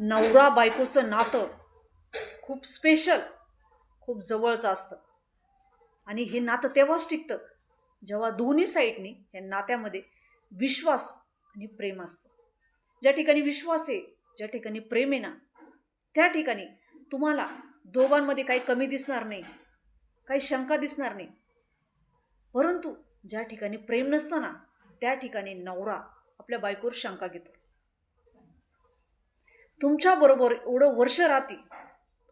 नवरा बायकोचं नातं खूप स्पेशल, खूप जवळचं असतं. आणि हे नातं तेव्हाच टिकतं जेव्हा दोन्ही साईडनी या नात्यामध्ये विश्वास आणि प्रेम असतं. ज्या ठिकाणी विश्वास आहे, ज्या ठिकाणी प्रेम आहे ना, त्या ठिकाणी तुम्हाला दोघांमध्ये काही कमी दिसणार नाही, काही शंका दिसणार नाही. परंतु ज्या ठिकाणी प्रेम नसतं ना, त्या ठिकाणी नवरा आपल्या बायकोवर शंका घेतो. तुमच्याबरोबर एवढं वर्ष राहते,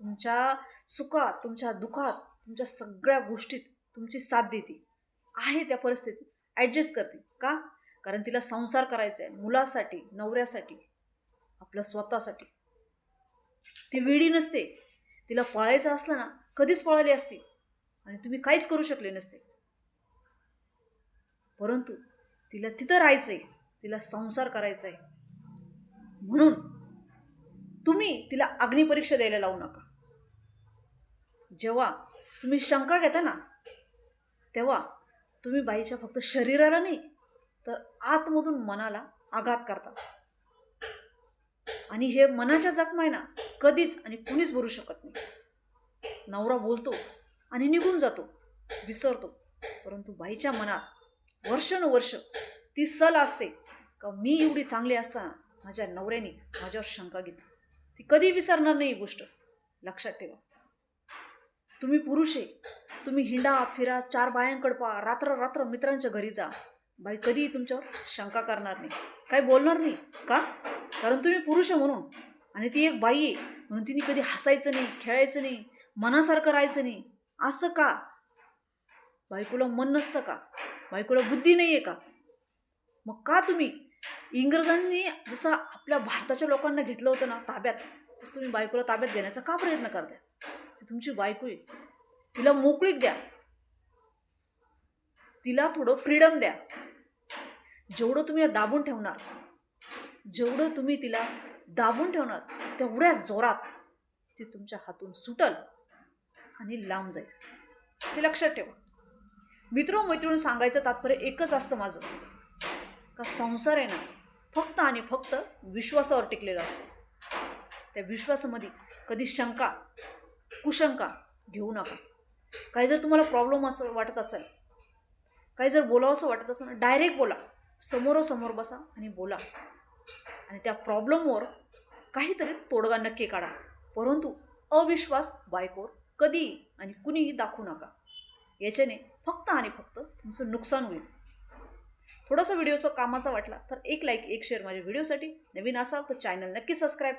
तुमच्या सुखात, तुमच्या दुःखात, तुमच्या सगळ्या गोष्टीत तुमची साथ देते, आहे त्या परिस्थितीत ॲडजस्ट करते. का? कारण तिला संसार करायचा आहे, मुलासाठी, नवऱ्यासाठी, आपलं स्वतःसाठी. ती वेडी नसते. तिला पळायचं असलं ना, कधीच पळाली असती आणि तुम्ही काहीच करू शकले नसते. परंतु तिला तिथं राहायचं आहे, तिला संसार करायचा आहे. म्हणून तुम्ही तिला अग्निपरीक्षा द्यायला लावू नका. जेव्हा तुम्ही शंका घेता ना, तेव्हा तुम्ही बाईच्या फक्त शरीराला नाही तर आतमधून मनाला आघात करता. आणि हे मनाच्या जखमा आहे ना, कधीच आणि कुणीच भरू शकत नाही. नवरा बोलतो आणि निघून जातो, विसरतो. परंतु बाईच्या मनात वर्षानुवर्ष ती सल असते का मी एवढी चांगली असताना माझ्या नवऱ्याने माझ्यावर शंका घेतली. ती कधी विसरणार नाही ही गोष्ट, लक्षात ठेवा. तुम्ही पुरुष आहे, तुम्ही हिंडा फिरा, 4 बायांकडे पहा, रात्र रात्र मित्रांच्या घरी जा, बाई कधीही तुमच्यावर शंका करणार नाही, काही बोलणार नाही. का? कारण तुम्ही पुरुष आहे म्हणून. आणि ती एक बाई आहे म्हणून तिने कधी हसायचं नाही, खेळायचं नाही, मनासारखं राहायचं नाही. असं का? बायकोला मन नसतं का? बायकोला बुद्धी नाही आहे का? मग का तुम्ही इंग्रजांनी जसं आपल्या भारताच्या लोकांना घेतलं होतं ना ताब्यात, तसं तुम्ही बायकोला ताब्यात घेण्याचा का प्रयत्न करताय? ती तुमची बायको आहे, तिला मोकळीक द्या, तिला थोडं फ्रीडम द्या. जेवढं तुम्ही दाबून ठेवणार, जेवढं तुम्ही तिला दाबून ठेवणार, तेवढ्या जोरात ती तुमच्या हातून सुटल आणि लांब जाईल. हे लक्षात ठेवा. मित्र-मैत्रिणी सांगायचं तात्पर्य एकच असतं माझं, का संसार आहे ना फक्त आणि फक्त विश्वासावर टिकलेला असतो. त्या विश्वासामध्ये कधी शंका, कुशंका घेऊ नका. काही जर तुम्हाला प्रॉब्लेम असं वाटत असेल, काही जर बोलावं असं वाटत असेल, डायरेक्ट बोला, समोरासमोर बसा आणि बोला. आणि त्या प्रॉब्लेमवर काहीतरी तोडगा नक्की काढा. परंतु अविश्वास बायकोवर कधी आणि कुणीही दाखवू नका. याच्याने फक्त आणि फक्त तुमचं नुकसान होईल. थोडासा व्हिडिओ कामाचा वाटला तर एक लाईक, एक शेअर माझ्या व्हिडिओसाठी. नवीन असाल तर चॅनल नक्की सबस्क्राईब